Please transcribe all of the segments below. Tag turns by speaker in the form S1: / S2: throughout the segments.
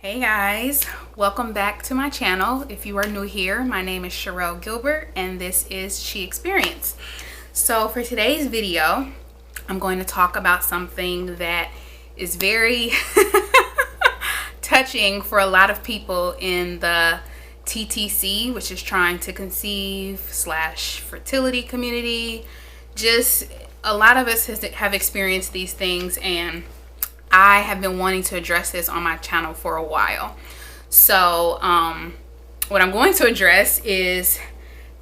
S1: Hey guys, welcome back to my channel. If you are new here, my name is Sherelle Gilbert and this is She Experience. So for today's video, I'm going to talk about something that is very touching for a lot of people in the TTC, which is trying to conceive / fertility community. Just a lot of us have experienced these things, and I have been wanting to address this on my channel for a while. So what I'm going to address is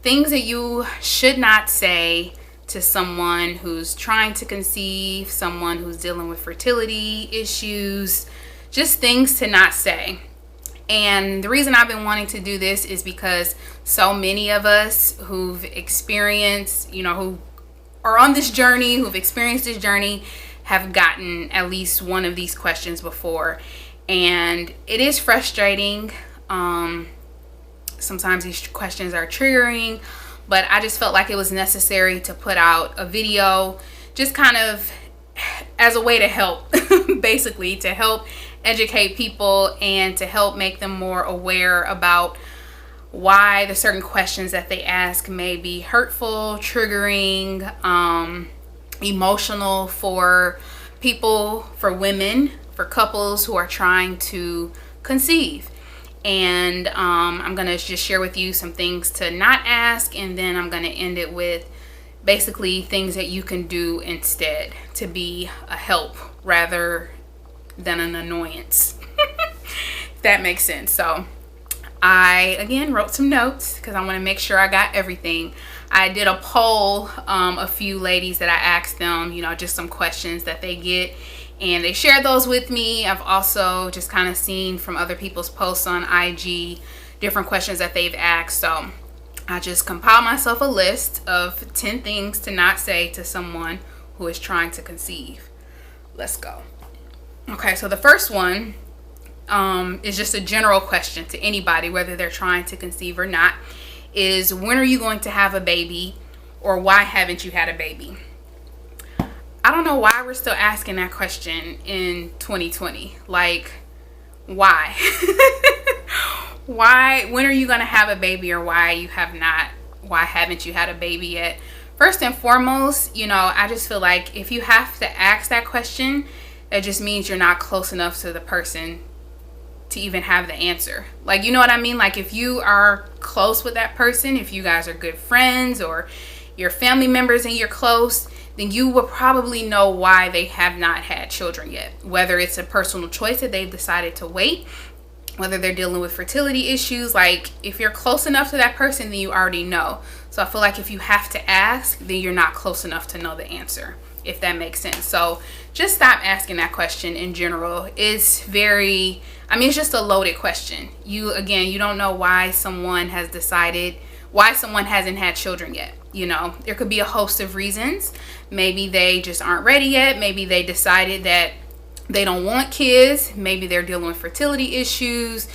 S1: things that you should not say to someone who's trying to conceive, someone who's dealing with fertility issues, just things to not say. And the reason I've been wanting to do this is because so many of us who've experienced, who are on this journey, who've experienced this journey, have gotten at least one of these questions before, and it is frustrating. Sometimes these questions are triggering, but I just felt like it was necessary to put out a video just kind of as a way to help basically to help educate people and to help make them more aware about why the certain questions that they ask may be hurtful, triggering, emotional for people, for women, for couples who are trying to conceive. And I'm gonna just share with you some things to not ask, and then I'm gonna end it with basically things that you can do instead to be a help rather than an annoyance. If that makes sense. So I again wrote some notes because I want to make sure I got everything. I did a poll, a few ladies that I asked them, just some questions that they get, and they shared those with me. I've also just kind of seen from other people's posts on IG different questions that they've asked. So I just compiled myself a list of 10 things to not say to someone who is trying to conceive. Let's go. Okay, so the first one is just a general question to anybody, whether they're trying to conceive or not, is when are you going to have a baby, or why haven't you had a baby? I don't know why we're still asking that question in 2020. Like, why? When are you going to have a baby, or why haven't you had a baby yet? First and foremost, I just feel like if you have to ask that question, that just means you're not close enough to the person to even have the answer. Like, you know what I mean? Like, if you are close with that person, if you guys are good friends or your family members and you're close, then you will probably know why they have not had children yet. Whether it's a personal choice that they've decided to wait, whether they're dealing with fertility issues. Like, if you're close enough to that person, then you already know. So I feel like if you have to ask, then you're not close enough to know the answer, if that makes sense. So just stop asking that question in general. It's just a loaded question. You don't know why someone hasn't had children yet. There could be a host of reasons. Maybe they just aren't ready yet. Maybe they decided that they don't want kids. Maybe they're dealing with fertility issues.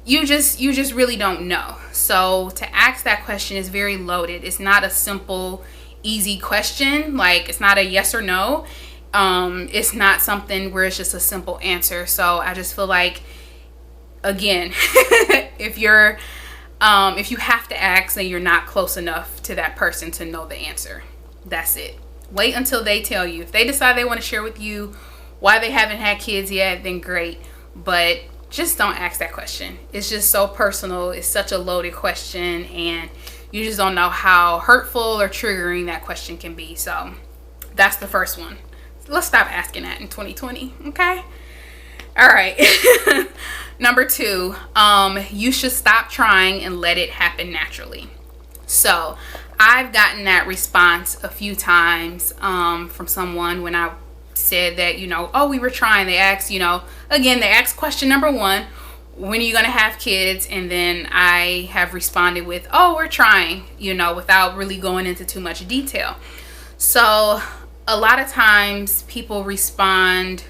S1: You just really don't know. So to ask that question is very loaded. It's not a simple, easy question. Like, it's not a yes or no. It's not something where it's just a simple answer. So I just feel like, again, if you have to ask, then you're not close enough to that person to know the answer. That's it. Wait until they tell you. If they decide they want to share with you why they haven't had kids yet, then great. But just don't ask that question. It's just so personal. It's such a loaded question, and you just don't know how hurtful or triggering that question can be. So that's the first one. Let's stop asking that in 2020, okay? All right. Number 2, you should stop trying and let it happen naturally. So I've gotten that response a few times from someone when I said that, we were trying. They asked, they asked question number 1, when are you going to have kids? And then I have responded with, we're trying, without really going into too much detail. So a lot of times people respond,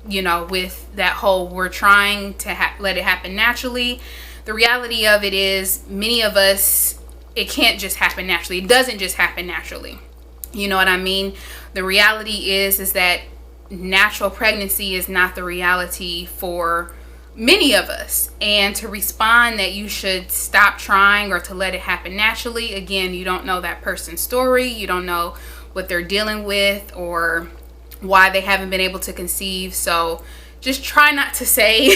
S1: with that whole we're trying to let it happen naturally. The reality of it is, many of us, it can't just happen naturally. It doesn't just happen naturally. You know what I mean? The reality is that natural pregnancy is not the reality for many of us, and to respond that you should stop trying or to let it happen naturally. Again, you don't know that person's story, you don't know what they're dealing with or why they haven't been able to conceive. So just try not to say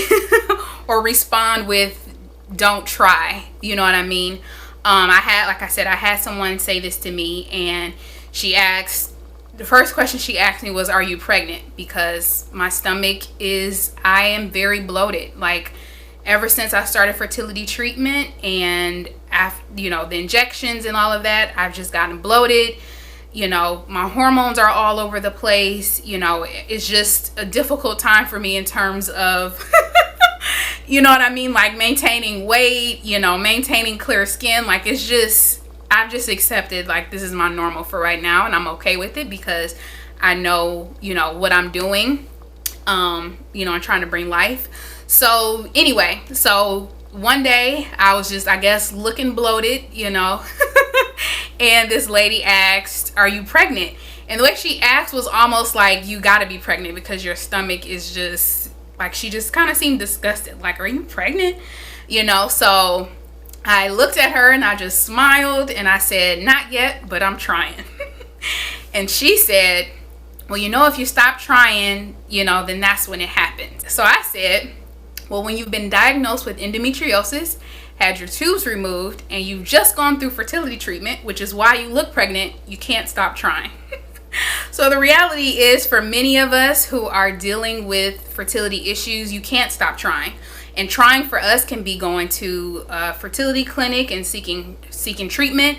S1: or respond with don't try, you know what I mean? I had someone say this to me, and the first question she asked me was, are you pregnant? Because my stomach I am very bloated. Like, ever since I started fertility treatment and after, the injections and all of that, I've just gotten bloated. My hormones are all over the place. It's just a difficult time for me in terms of, you know what I mean? Like maintaining weight, maintaining clear skin. Like, I've just accepted, like, this is my normal for right now, and I'm okay with it because I know, what I'm doing, I'm trying to bring life. So anyway, one day I was just, I guess, looking bloated, and this lady asked, are you pregnant? And the way she asked was almost like, you gotta be pregnant because your stomach is just, like, she just kind of seemed disgusted. Like, are you pregnant? So I looked at her and I just smiled and I said, not yet, but I'm trying. And she said, well, if you stop trying, then that's when it happens. So I said, well, when you've been diagnosed with endometriosis, had your tubes removed, and you've just gone through fertility treatment, which is why you look pregnant, you can't stop trying. So the reality is, for many of us who are dealing with fertility issues, you can't stop trying. And trying for us can be going to a fertility clinic and seeking treatment.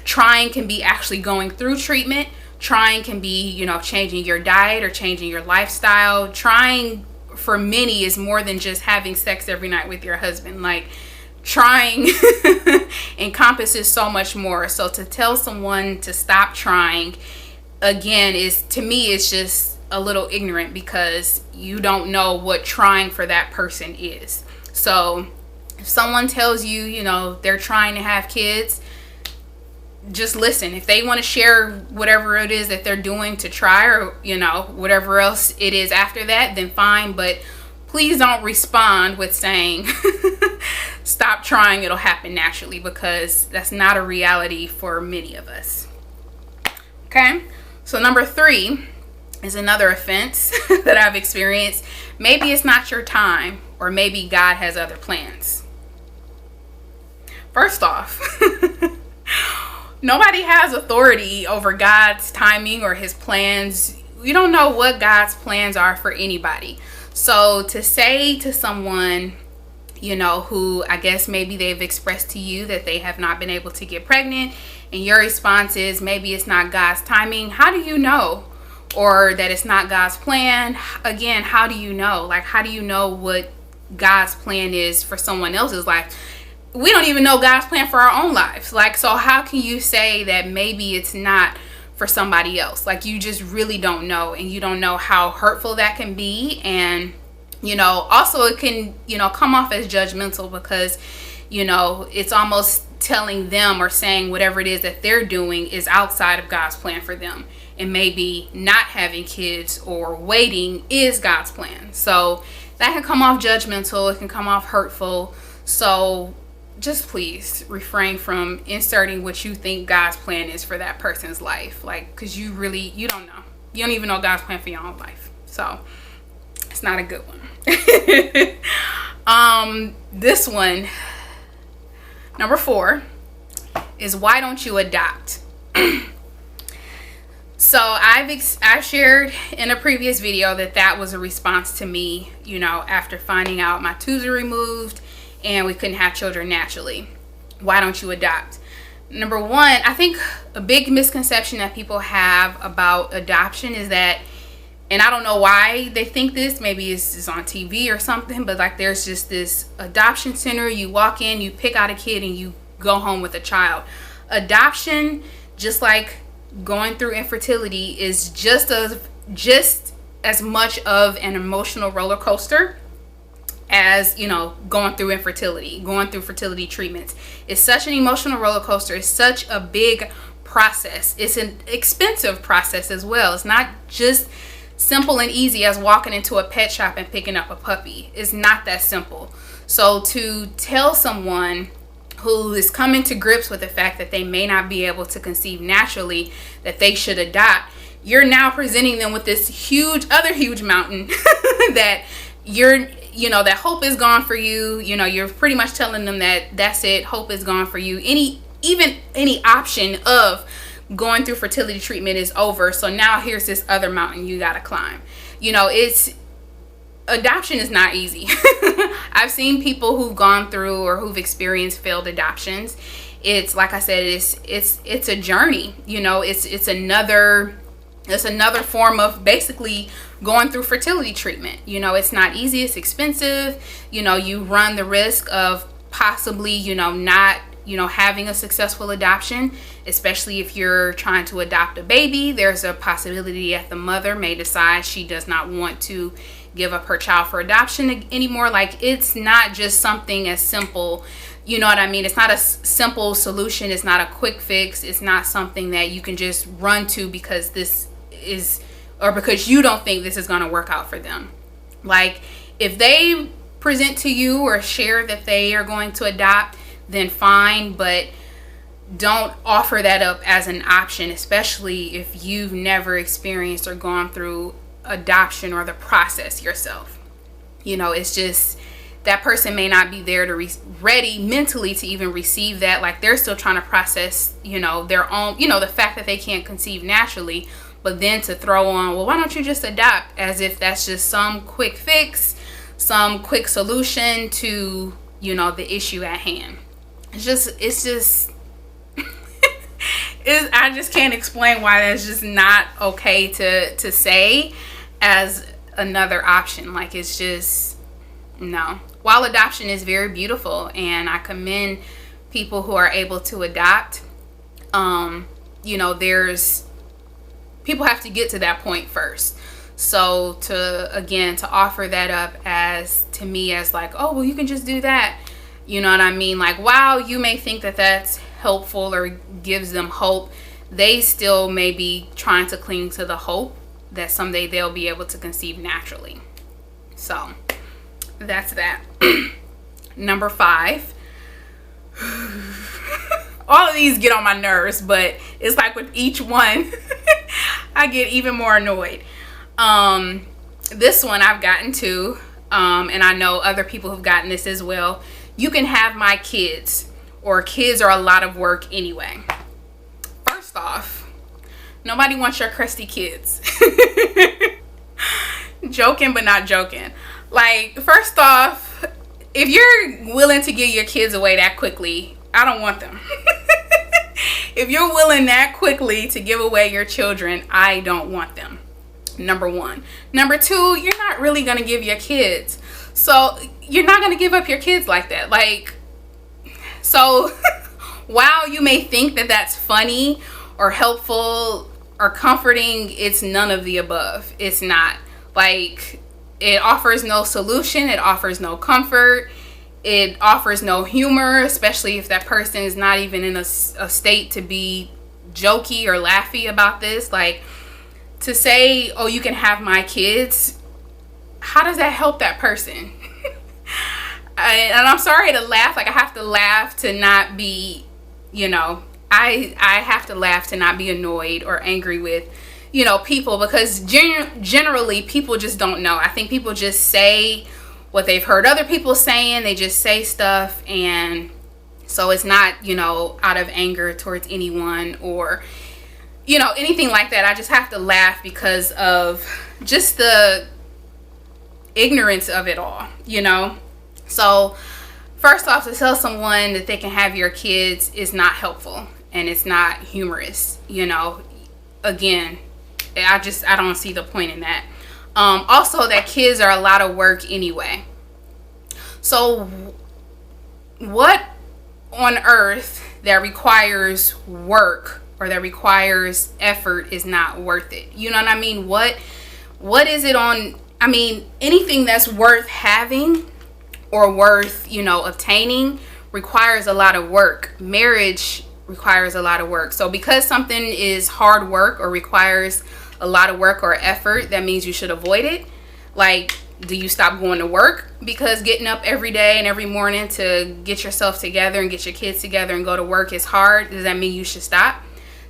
S1: Trying can be actually going through treatment. Trying can be, changing your diet or changing your lifestyle. Trying for many is more than just having sex every night with your husband. Like, trying encompasses so much more. So to tell someone to stop trying, again, to me, it's just a little ignorant because you don't know what trying for that person is. So if someone tells you, they're trying to have kids, just listen. If they want to share whatever it is that they're doing to try, or whatever else it is after that, then fine. But please don't respond with saying stop trying, it'll happen naturally, because that's not a reality for many of us. Okay, so number 3 is another offense that I've experienced. Maybe it's not your time, or maybe God has other plans. First off, nobody has authority over God's timing or his plans. You don't know what God's plans are for anybody. So to say to someone, who I guess maybe they've expressed to you that they have not been able to get pregnant, and your response is maybe it's not God's timing, how do you know? Or that it's not God's plan? Again, how do you know? Like, how do you know what God's plan is for someone else's life? We don't even know God's plan for our own lives. Like, so how can you say that maybe it's not for somebody else? Like, you just really don't know, and you don't know how hurtful that can be. And also it can come off as judgmental, because it's almost telling them or saying whatever it is that they're doing is outside of God's plan for them, and maybe not having kids or waiting is God's plan. So that can come off judgmental, it can come off hurtful. So just please refrain from inserting what you think God's plan is for that person's life. Like, because you don't know. You don't even know God's plan for your own life. So it's not a good one. This one, number 4, is why don't you adopt? So I've shared in a previous video that was a response to me, after finding out my tubes are removed and we couldn't have children naturally. Why don't you adopt? Number 1, I think a big misconception that people have about adoption is that, and I don't know why they think this, maybe it's just on TV or something, but like, there's just this adoption center, you walk in, you pick out a kid, and you go home with a child. Adoption, just like going through infertility, is just as much of an emotional roller coaster as going through infertility, going through fertility treatments. It's such an emotional roller coaster. It's such a big process. It's an expensive process as well. It's not just simple and easy as walking into a pet shop and picking up a puppy. It's not that simple. So to tell someone who is coming to grips with the fact that they may not be able to conceive naturally that they should adopt, you're now presenting them with this huge mountain that that hope is gone for you. You're pretty much telling them that that's it, hope is gone for you. Any option of going through fertility treatment is over. So now here's this other mountain you gotta climb. Adoption is not easy. I've seen people who've gone through or who've experienced failed adoptions. It's like I said, it's a journey. It's another form of basically going through fertility treatment. It's not easy, it's expensive. You run the risk of possibly, not, having a successful adoption, especially if you're trying to adopt a baby. There's a possibility that the mother may decide she does not want to give up her child for adoption anymore. Like, it's not just something as simple, you know what I mean? It's not a simple solution. It's not a quick fix. It's not something that you can just run to because because you don't think this is going to work out for them. Like, if they present to you or share that they are going to adopt, then fine, but don't offer that up as an option, especially if you've never experienced or gone through adoption or the process yourself. It's just that person may not be there to ready mentally to even receive that. Like, they're still trying to process their own, the fact that they can't conceive naturally. But then to throw on, well, why don't you just adopt, as if that's just some quick fix, some quick solution to the issue at hand. It's just I just can't explain why that's just not okay to say as another option. Like, it's just no. While adoption is very beautiful and I commend people who are able to adopt, there's people have to get to that point first. So to offer that up as like, oh, well, you can just do that. You know what I mean? Like, wow, you may think that that's helpful or gives them hope. They still may be trying to cling to the hope that someday they'll be able to conceive naturally. So that's that. Number 5. All of these get on my nerves, but it's like with each one, I get even more annoyed. This one I've gotten to, and I know other people have gotten this as well. You can have my kids, or kids are a lot of work anyway. First off, nobody wants your crusty kids. Joking, but not joking. Like, first off, if you're willing to give your kids away that quickly, I don't want them. If you're willing that quickly to give away your children, I don't want them. Number 1. Number 2, you're not really going to give your kids. So you're not going to give up your kids like that. Like, so while you may think that that's funny or helpful or comforting, it's none of the above. It's not. Like, it offers no solution. It offers no comfort. It offers no humor, especially if that person is not even in a state to be jokey or laughy about this. Like, to say, oh, you can have my kids, how does that help that person? And I'm sorry to laugh. Like, I have to laugh to not be, I have to laugh to not be annoyed or angry with, people, because generally people just don't know. I think people just say what they've heard other people saying. They just say stuff, and so it's not, out of anger towards anyone or, anything like that. I just have to laugh because of just the ignorance of it all, So first off, to tell someone that they can have your kids is not helpful and it's not humorous. Again, I don't see the point in that. Also, that kids are a lot of work anyway. So what on earth that requires work or that requires effort is not worth it? You know what I mean? What is it on? I mean, anything that's worth having or worth, obtaining requires a lot of work. Marriage requires a lot of work. So because something is hard work or requires a lot of work or effort, that means you should avoid it? Like, do you stop going to work because getting up every day and every morning to get yourself together and get your kids together and go to work is hard? Does that mean you should stop?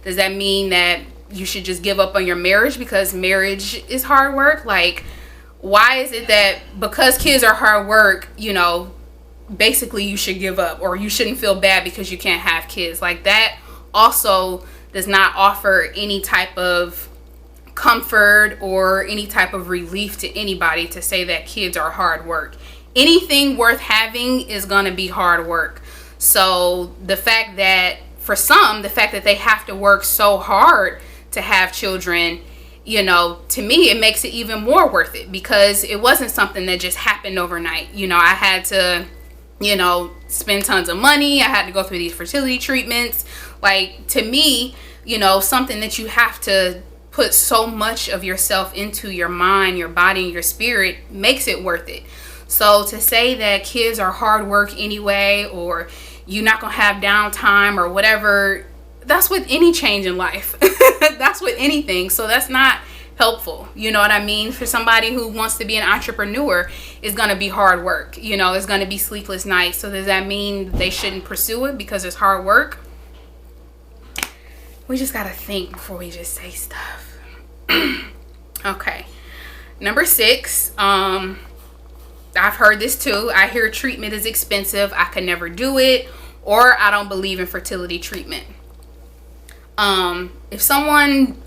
S1: Does that mean that you should just give up on your marriage because marriage is hard work? Like, why is it that because kids are hard work, you know, basically you should give up, or you shouldn't feel bad because you can't have kids? Like, that also does not offer any type of comfort or any type of relief to anybody to say that kids are hard work. Anything worth having is going to be hard work. So the fact that for some, the fact that they have to work so hard to have children, you know, to me, it makes it even more worth it, because it wasn't something that just happened overnight. You know, I had to, you know, spend tons of money. I had to go through these fertility treatments. Like, to me, you know, something that you have to put so much of yourself into, your mind, your body, and your spirit, makes it worth it. So to say that kids are hard work anyway, or you're not gonna have downtime or whatever, that's with any change in life. That's with anything. So that's not helpful. You know what I mean? For somebody who wants to be an entrepreneur, it's gonna be hard work. You know, it's gonna be sleepless nights. So does that mean they shouldn't pursue it because it's hard work? We just gotta think before we just say stuff. Okay, number 6. I've heard this too. I hear treatment is expensive, I could never do it, or I don't believe in fertility treatment. If someone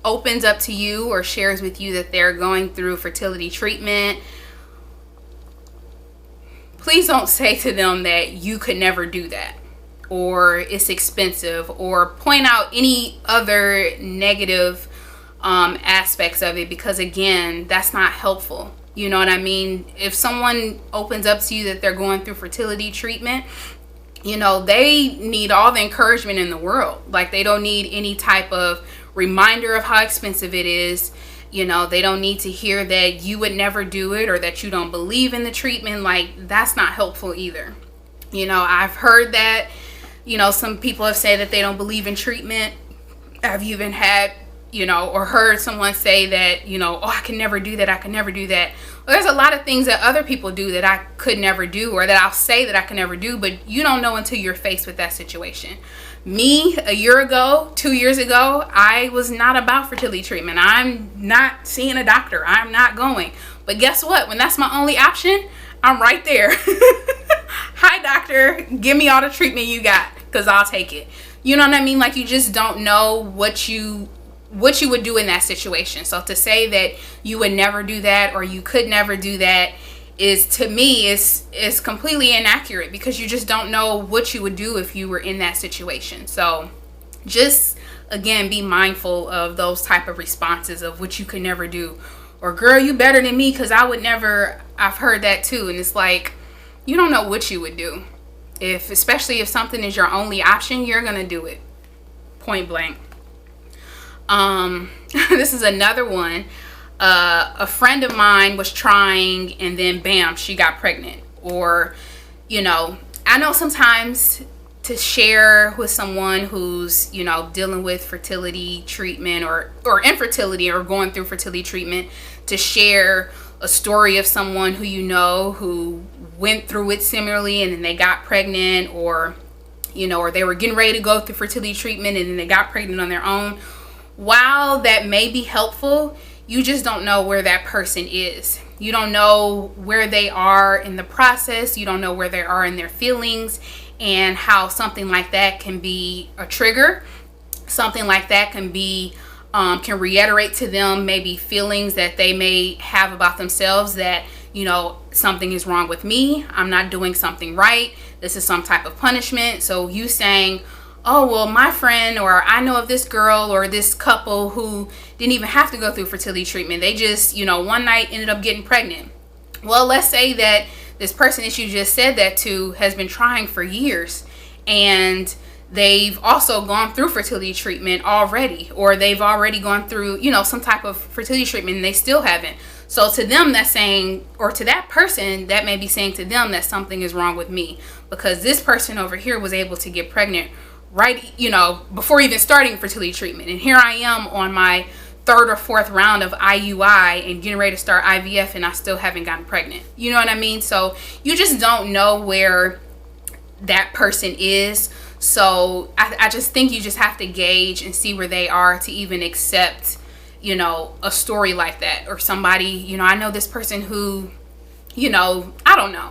S1: opens up to you or shares with you that they're going through fertility treatment, please don't say to them that you could never do that, or it's expensive, or point out any other negative aspects of it, because again, that's not helpful. You know what I mean? If someone opens up to you that they're going through fertility treatment, you know, they need all the encouragement in the world. Like, they don't need any type of reminder of how expensive it is. You know, they don't need to hear that you would never do it, or that you don't believe in the treatment. Like, that's not helpful either. You know, I've heard that, you know, some people have said that they don't believe in treatment. I've even had, you know, or heard someone say that, you know, oh, I can never do that, I can never do that. Well, there's a lot of things that other people do that I could never do, or that I'll say that I can never do, but you don't know until you're faced with that situation. Me, a year ago, 2 years ago, I was not about fertility treatment. I'm not seeing a doctor. I'm not going. But guess what? When that's my only option, I'm right there. Hi, doctor. Give me all the treatment you got, because I'll take it. You know what I mean? Like, you just don't know what you would do in that situation. So to say that you would never do that, or you could never do that, is, to me, is completely inaccurate, because you just don't know what you would do if you were in that situation. So just, again, be mindful of those type of responses of what you could never do, or girl, you better than me because I would never. I've heard that too, and it's like, you don't know what you would do. Especially if something is your only option, you're gonna do it, point blank. This is another one. A friend of mine was trying, and then bam, she got pregnant. Or, you know, I know sometimes to share with someone who's, you know, dealing with fertility treatment, or infertility, or going through fertility treatment, to share a story of someone who, you know, who went through it similarly and then they got pregnant, or, you know, or they were getting ready to go through fertility treatment and then they got pregnant on their own. While that may be helpful, you just don't know where that person is. You don't know where they are in the process. You don't know where they are in their feelings, and how something like that can be a trigger. Something like that can be, can reiterate to them maybe feelings that they may have about themselves, that, you know, something is wrong with me. I'm not doing something right. This is some type of punishment. So you saying, oh, well, my friend, or I know of this girl or this couple who didn't even have to go through fertility treatment. They just, you know, one night ended up getting pregnant. Well, let's say that this person that you just said that to has been trying for years, and they've also gone through fertility treatment already, or they've already gone through, you know, some type of fertility treatment, and they still haven't. So to them, that's saying, or to that person, that may be saying to them that something is wrong with me, because this person over here was able to get pregnant right, you know, before even starting fertility treatment. And here I am on my third or fourth round of IUI and getting ready to start IVF and I still haven't gotten pregnant. You know what I mean? So you just don't know where that person is. So I just think you just have to gauge and see where they are to even accept, you know, a story like that. Or somebody, you know, I know this person who, you know, I don't know.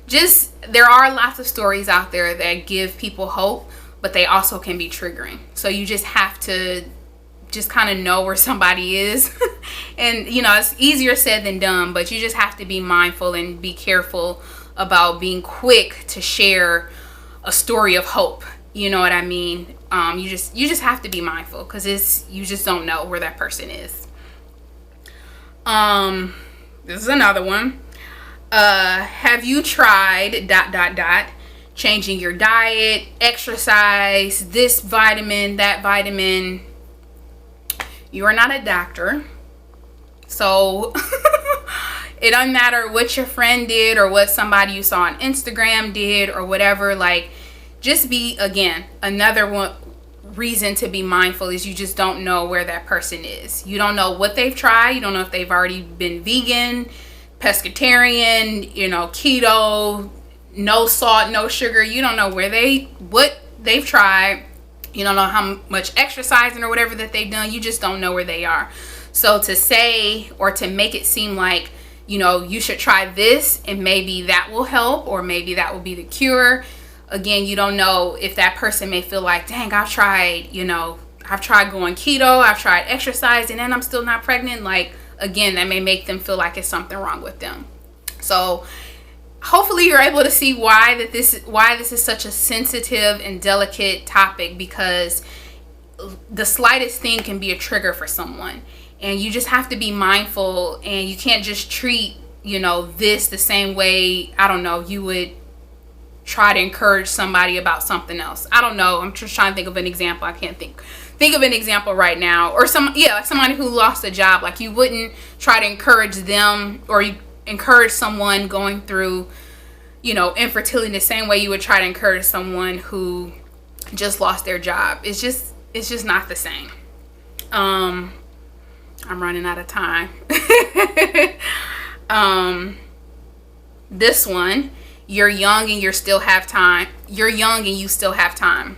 S1: Just, there are lots of stories out there that give people hope, but they also can be triggering. So you just have to just kind of know where somebody is. And, you know, it's easier said than done, but you just have to be mindful and be careful about being quick to share a story of hope. You know what I mean? You just have to be mindful, because you just don't know where that person is. This is another one. Have you tried ... changing your diet, exercise, this vitamin, that vitamin? You are not a doctor, so it doesn't matter what your friend did or what somebody you saw on Instagram did or whatever. Like, just be, again, another one reason to be mindful is you just don't know where that person is. You don't know what they've tried. You don't know if they've already been vegan, pescatarian, you know, keto, no salt, no sugar. You don't know what they've tried. You don't know how much exercising or whatever that they've done. You just don't know where they are. So to say, or to make it seem like, you know, you should try this and maybe that will help, or maybe that will be the cure. Again, you don't know if that person may feel like, dang, I've tried going keto, I've tried exercising, and I'm still not pregnant. Like, again, that may make them feel like it's something wrong with them. So hopefully you're able to see why this is such a sensitive and delicate topic, because the slightest thing can be a trigger for someone, and you just have to be mindful, and you can't just treat, you know, this the same way, I don't know, you would try to encourage somebody about something else. I don't know, I'm just trying to think of an example. I can't think of an example right now. Or like somebody who lost a job. Like, you wouldn't try to encourage them, or you encourage someone going through, you know, infertility the same way you would try to encourage someone who just lost their job. It's just not the same. I'm running out of time. This one, you're young and you still have time. You're young and you still have time.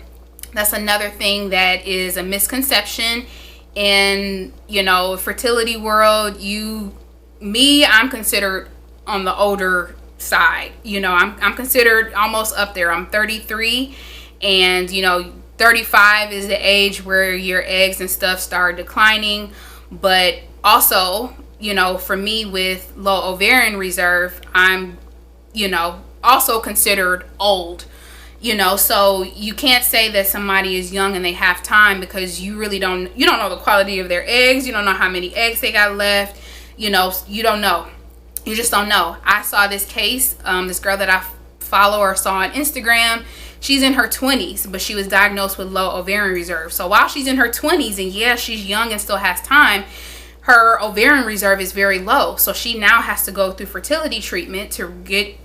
S1: That's another thing that is a misconception in, you know, fertility world. I'm considered on the older side. You know, I'm considered almost up there. I'm 33, and, you know, 35 is the age where your eggs and stuff start declining. But also, you know, for me with low ovarian reserve, I'm, you know, also considered old. You know, so you can't say that somebody is young and they have time, because you don't know the quality of their eggs. You don't know how many eggs they got left. You know, you don't know. You just don't know. I saw this case, this girl that I follow or saw on Instagram. She's in her 20s, but she was diagnosed with low ovarian reserve. So while she's in her 20s, and yeah, she's young and still has time, her ovarian reserve is very low. So she now has to go through fertility treatment to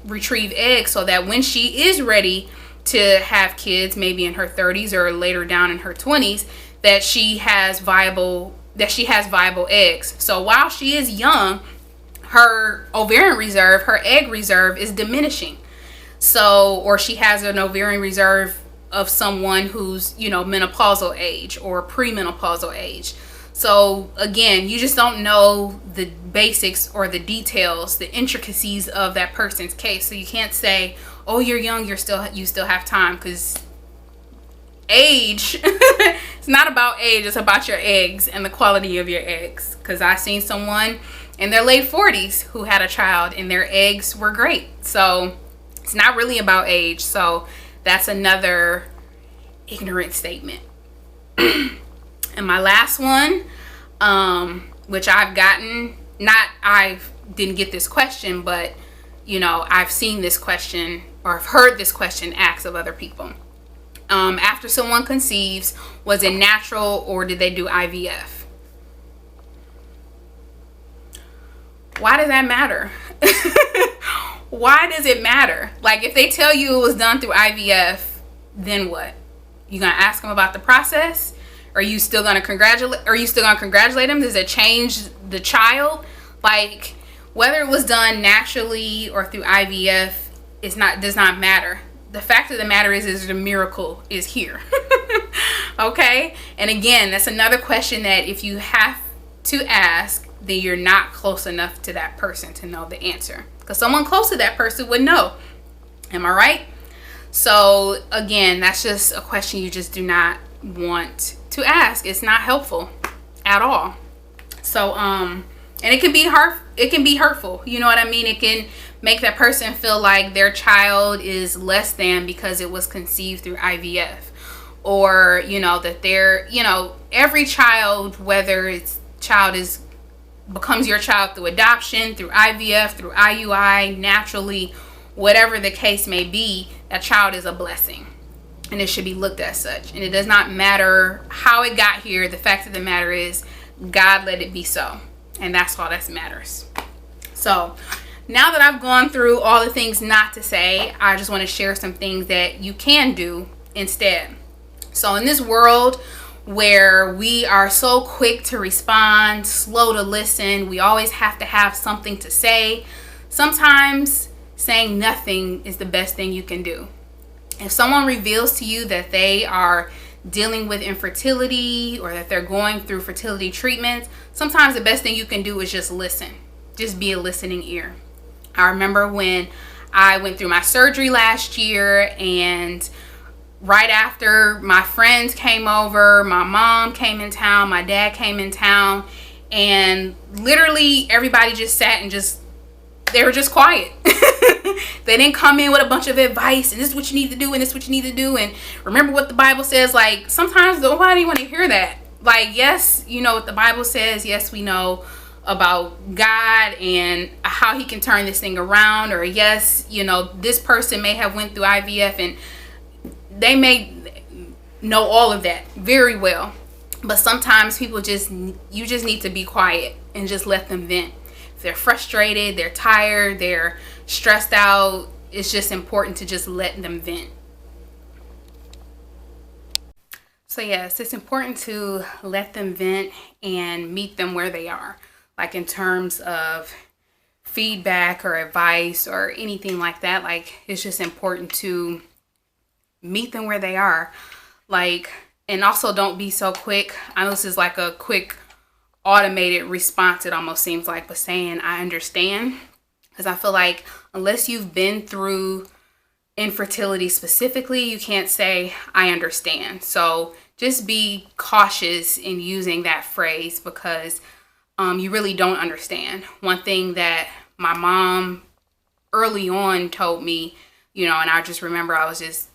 S1: retrieve eggs, so that when she is ready to have kids, maybe in her 30s or later down in her 20s, that she has viable eggs. So while she is young, her ovarian reserve, her egg reserve is diminishing. So, or she has an ovarian reserve of someone who's, you know, menopausal age or premenopausal age. So again, you just don't know the basics or the details, the intricacies of that person's case. So you can't say, oh, you're young, you still have time, because age, it's not about age, it's about your eggs and the quality of your eggs. Because I seen someone in their late 40s who had a child and their eggs were great. So it's not really about age. So that's another ignorant statement. And my last one, which I've gotten, I didn't get this question, but, you know, I've seen this question, or I've heard this question asked of other people. After someone conceives, was it natural or did they do IVF? Why does that matter? Why does it matter? Like, if they tell you it was done through IVF, then what? You gonna ask them about the process? Are you still gonna congratulate them? Does it change the child? Like, whether it was done naturally or through IVF, does not matter. The fact of the matter is the miracle is here. Okay? And again, that's another question that if you have to ask, then you're not close enough to that person to know the answer. Because someone close to that person would know. Am I right? So again, that's just a question you just do not want to ask. It's not helpful at all. So and it can be hurtful. You know what I mean? It can make that person feel like their child is less than because it was conceived through IVF, or that they're, every child, whether it's becomes your child through adoption, through IVF, through IUI, naturally, whatever the case may be, that child is a blessing, and it should be looked at as such. And it does not matter how it got here. The fact of the matter is God let it be so, and that's all that matters. So now that I've gone through all the things not to say, I just want to share some things that you can do instead. So in this world where we are so quick to respond, slow to listen, we always have to have something to say. Sometimes saying nothing is the best thing you can do. If someone reveals to you that they are dealing with infertility or that they're going through fertility treatments, sometimes the best thing you can do is just listen. Just be a listening ear. I remember when I went through my surgery last year, and right after, my friends came over, my mom came in town, my dad came in town, and literally everybody just sat and they were just quiet. They didn't come in with a bunch of advice, and this is what you need to do, and this is what you need to do, and remember what the Bible says. Like, sometimes nobody want to hear that. Like, yes, you know what the Bible says. Yes, we know about God and how he can turn this thing around. Or yes, this person may have went through IVF and they may know all of that very well. But sometimes you just need to be quiet and just let them vent. If they're frustrated, they're tired, they're stressed out, it's just important to just let them vent. So yes, it's important to let them vent and meet them where they are. Like, in terms of feedback or advice or anything like that. Like, it's just important to meet them where they are. Like, and also don't be so quick. I know this is like a quick automated response, it almost seems like, but saying I understand. Because I feel like unless you've been through infertility specifically, you can't say I understand. So just be cautious in using that phrase, because you really don't understand. One thing that my mom early on told me, and I just remember I was just,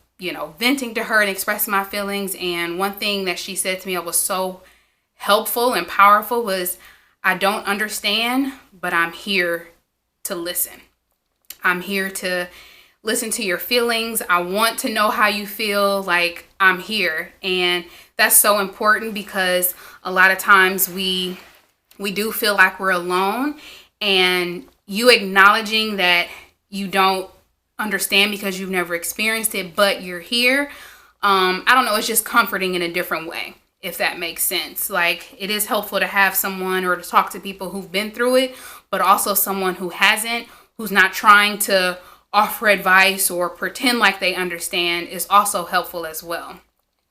S1: venting to her and expressing my feelings. And one thing that she said to me that was so helpful and powerful was, I don't understand, but I'm here to listen. I'm here to listen to your feelings. I want to know how you feel. Like, I'm here. And that's so important, because a lot of times we do feel like we're alone, and you acknowledging that you don't understand because you've never experienced it, but you're here. I don't know. It's just comforting in a different way, if that makes sense. Like, it is helpful to have someone or to talk to people who've been through it, but also someone who hasn't, who's not trying to offer advice or pretend like they understand, is also helpful as well.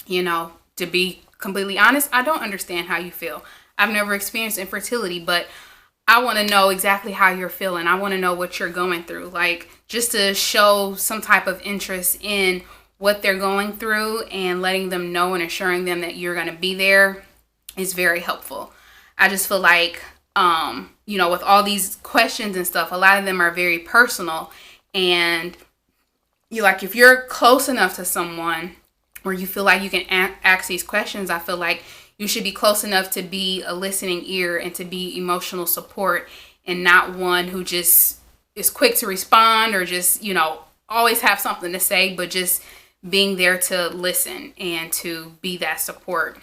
S1: To be completely honest, I don't understand how you feel. I've never experienced infertility, but I want to know exactly how you're feeling. I want to know what you're going through. Like, just to show some type of interest in what they're going through and letting them know and assuring them that you're going to be there is very helpful. I just feel like, with all these questions and stuff, a lot of them are very personal. And if you're close enough to someone where you feel like you can ask these questions, I feel like you should be close enough to be a listening ear and to be emotional support, and not one who just is quick to respond or just, always have something to say, but just being there to listen and to be that support.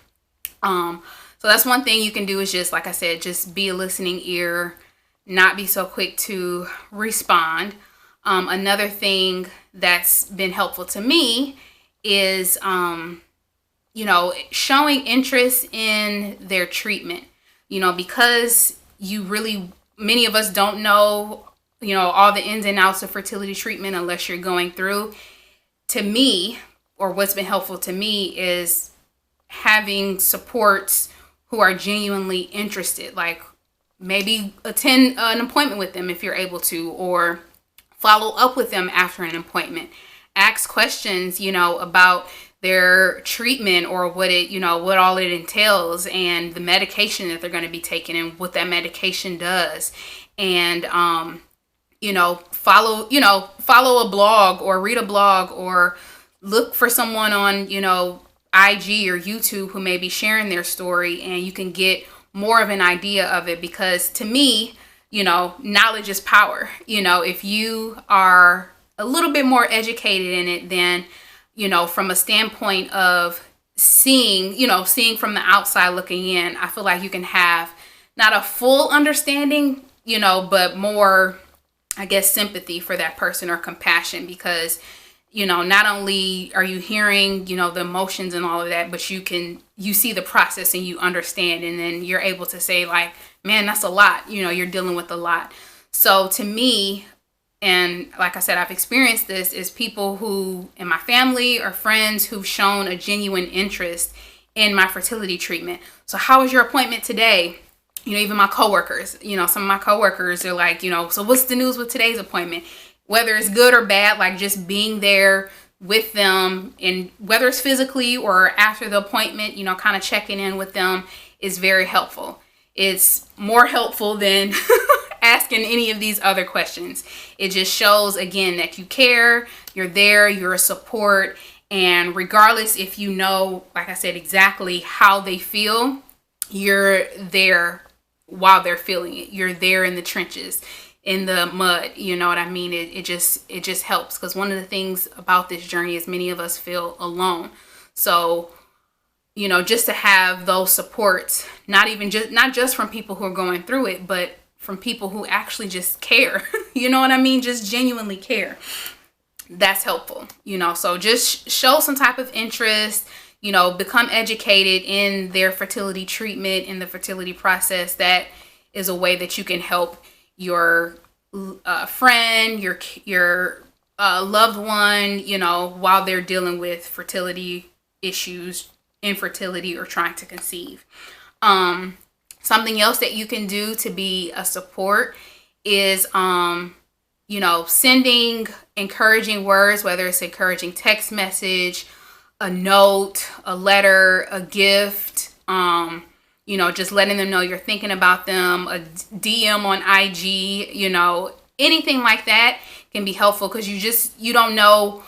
S1: So that's one thing you can do, is just, like I said, just be a listening ear, not be so quick to respond. Another thing that's been helpful to me is, showing interest in their treatment, because many of us don't know, all the ins and outs of fertility treatment unless you're going through. To me, or what's been helpful to me, is having supports who are genuinely interested. Like, maybe attend an appointment with them if you're able to, or follow up with them after an appointment. Ask questions, about their treatment, or what all it entails, and the medication that they're going to be taking and what that medication does. And follow a blog, or read a blog, or look for someone on IG or YouTube who may be sharing their story, and you can get more of an idea of it. Because to me, knowledge is power. If you are a little bit more educated in it, then from a standpoint of seeing from the outside looking in, I feel like you can have not a full understanding, but more, I guess, sympathy for that person, or compassion. Because not only are you hearing, the emotions and all of that, but you see the process and you understand, and then you're able to say, like, man, that's a lot, you're dealing with a lot. So to me, and like I said, I've experienced this, is people who in my family or friends who've shown a genuine interest in my fertility treatment. So how was your appointment today? Even my coworkers, some of my coworkers are like, so what's the news with today's appointment? Whether it's good or bad, like just being there with them, and whether it's physically or after the appointment, kind of checking in with them is very helpful. It's more helpful than asking any of these other questions. It just shows, again, that you care, you're there, you're a support, and regardless if like I said, exactly how they feel, you're there while they're feeling it. You're there in the trenches, in the mud, you know what I mean? It just helps, because one of the things about this journey is many of us feel alone. So, just to have those supports, not just from people who are going through it, but from people who actually just care, you know what I mean? Just genuinely care. That's helpful, so just show some type of interest, become educated in their fertility treatment, in the fertility process. That is a way that you can help your friend, your loved one, while they're dealing with fertility issues, infertility, or trying to conceive. Something else that you can do to be a support is, sending encouraging words, whether it's encouraging text message, a note, a letter, a gift, just letting them know you're thinking about them, a DM on IG, anything like that can be helpful, because you don't know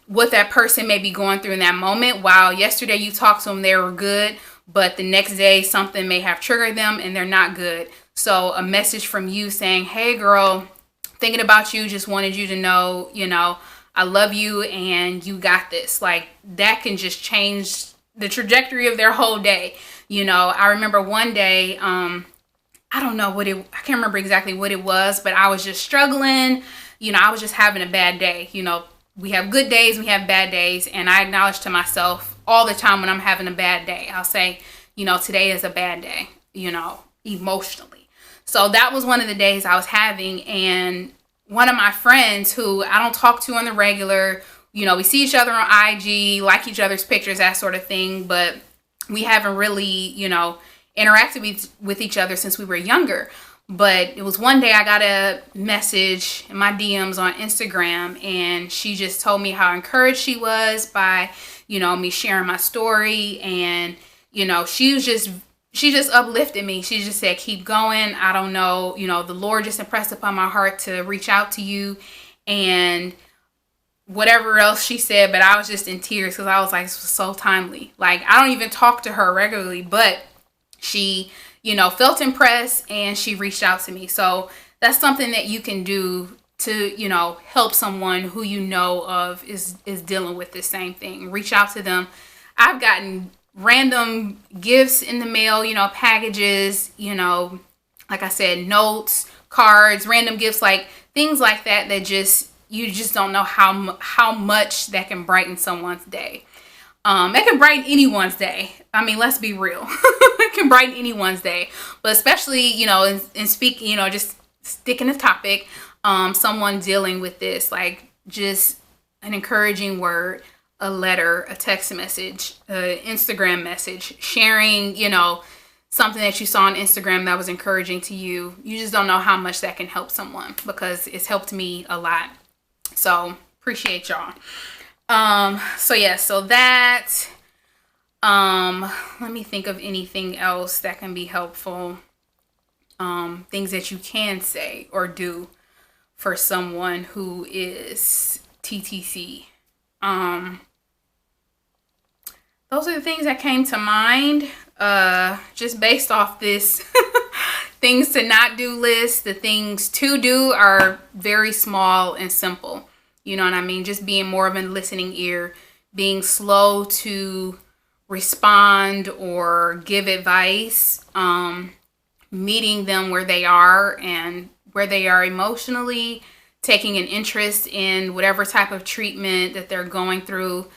S1: what that person may be going through in that moment. While yesterday you talked to them, they were good, but the next day something may have triggered them and they're not good. So a message from you saying, hey girl, thinking about you, just wanted you to know, I love you and you got this. Like, that can just change the trajectory of their whole day. I remember one day, I can't remember exactly what it was, but I was just struggling. I was just having a bad day. We have good days, we have bad days. And I acknowledge to myself all the time when I'm having a bad day, I'll say, today is a bad day, emotionally. So that was one of the days I was having. And one of my friends who I don't talk to on the regular, we see each other on IG, like each other's pictures, that sort of thing, but we haven't really, interacted with each other since we were younger. But it was one day I got a message in my DMs on Instagram, and she just told me how encouraged she was by, me sharing my story. And, she just uplifted me. She just said, keep going. I don't know, the Lord just impressed upon my heart to reach out to you, and whatever else she said, but I was just in tears, because I was like, this was so timely. Like, I don't even talk to her regularly, but she, felt impressed and she reached out to me. So that's something that you can do to, help someone who of is dealing with the same thing. Reach out to them. I've gotten random gifts in the mail, packages, like I said, notes, cards, random gifts, like things like that, you just don't know how much that can brighten someone's day. It can brighten anyone's day. I mean, let's be real. It can brighten anyone's day, but especially, in speaking, just sticking to the topic, someone dealing with this, like just an encouraging word, a letter, a text message, an Instagram message, sharing, something that you saw on Instagram that was encouraging to you. You just don't know how much that can help someone, because it's helped me a lot. So appreciate y'all. So that, let me think of anything else that can be helpful. Things that you can say or do for someone who is TTC. Those are the things that came to mind, just based off this things to not do list. The things to do are very small and simple. You know what I mean? Just being more of a listening ear, being slow to respond or give advice, meeting them where they are and where they are emotionally, taking an interest in whatever type of treatment that they're going through,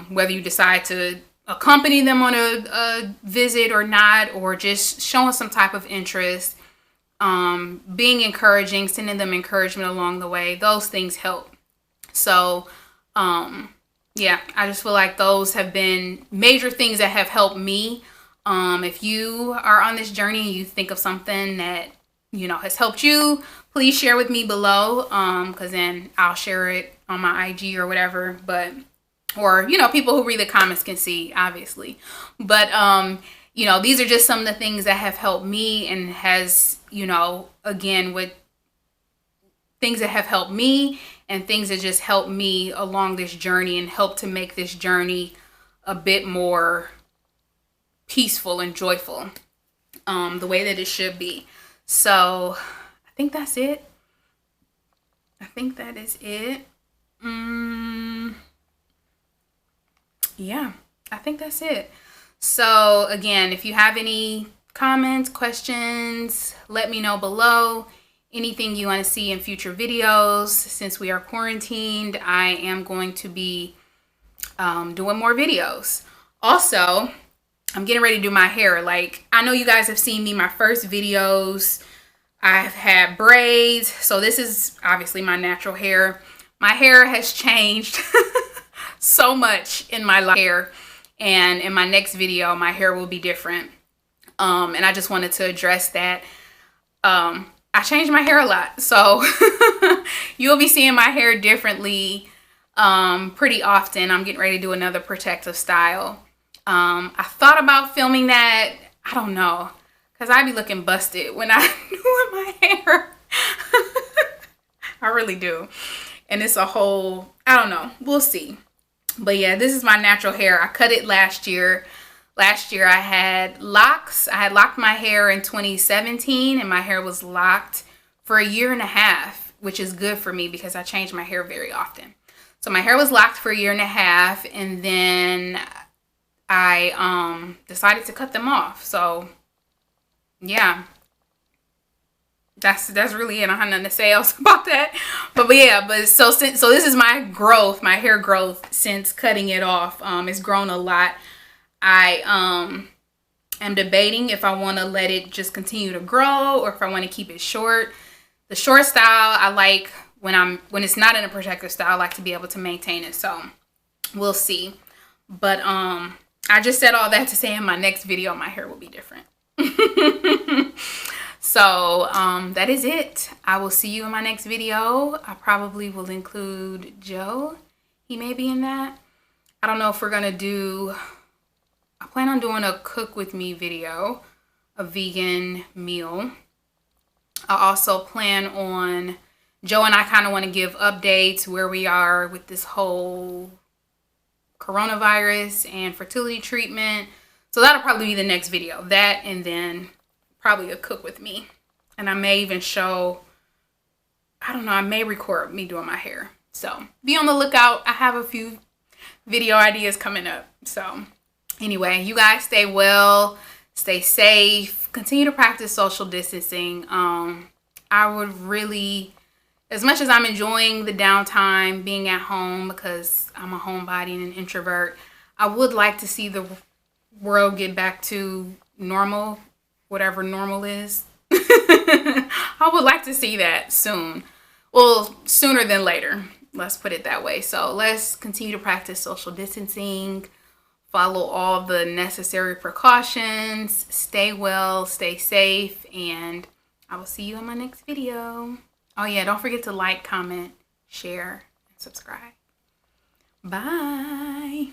S1: whether you decide to accompany them on a visit or not, or just showing some type of interest, being encouraging, sending them encouragement along the way. Those things help. So, I just feel like those have been major things that have helped me. If you are on this journey and you think of something that, has helped you, please share with me below, because then I'll share it on my IG or whatever. But, or, people who read the comments can see, obviously. But, these are just some of the things that have helped me, and has, again, with things that have helped me and things that just helped me along this journey and help to make this journey a bit more peaceful and joyful, the way that it should be. So I think that's it. I think that is it. Yeah, I think that's it. So again, if you have any comments, questions, let me know below. Anything you want to see in future videos. Since we are quarantined, I am going to be doing more videos. Also, I'm getting ready to do my hair. Like, I know you guys have seen me, my first videos, I've had braids. So this is obviously my natural hair. My hair has changed so much in my life. And in my next video, my hair will be different. And I just wanted to address that. I changed my hair a lot. So you'll be seeing my hair differently pretty often. I'm getting ready to do another protective style. I thought about filming that. I don't know, because I be looking busted when I do my hair. I really do. And it's a whole, I don't know. We'll see. But yeah, this is my natural hair. I cut it last year. Last year I had locks. I had locked my hair in 2017, and my hair was locked for a year and a half, which is good for me because I change my hair very often. So my hair was locked for a year and a half, and then I decided to cut them off. So yeah, that's really it. I don't have nothing to say else about that. But so this is my growth, my hair growth since cutting it off. It's grown a lot. I am debating if I want to let it just continue to grow or if I want to keep it short. The short style I like when it's not in a protective style. I like to be able to maintain it. So we'll see. But I just said all that to say in my next video my hair will be different. So that is it. I will see you in my next video. I probably will include Joe. He may be in that. I don't know if we're gonna do, I plan on doing a cook with me video, a vegan meal. I also plan on, Joe and I kind of want to give updates where we are with this whole coronavirus and fertility treatment. So that'll probably be the next video. That, and then probably a cook with me. And I may even show, I don't know, I may record me doing my hair. So be on the lookout. I have a few video ideas coming up. So anyway, you guys stay well, stay safe, continue to practice social distancing. I would really as much as I'm enjoying the downtime, being at home because I'm a homebody and an introvert, I would like to see the world get back to normal, whatever normal is. I would like to see that soon. Well, sooner than later. Let's put it that way. So let's continue to practice social distancing, follow all the necessary precautions, stay well, stay safe, and I will see you in my next video. Oh yeah, don't forget to like, comment, share, and subscribe. Bye.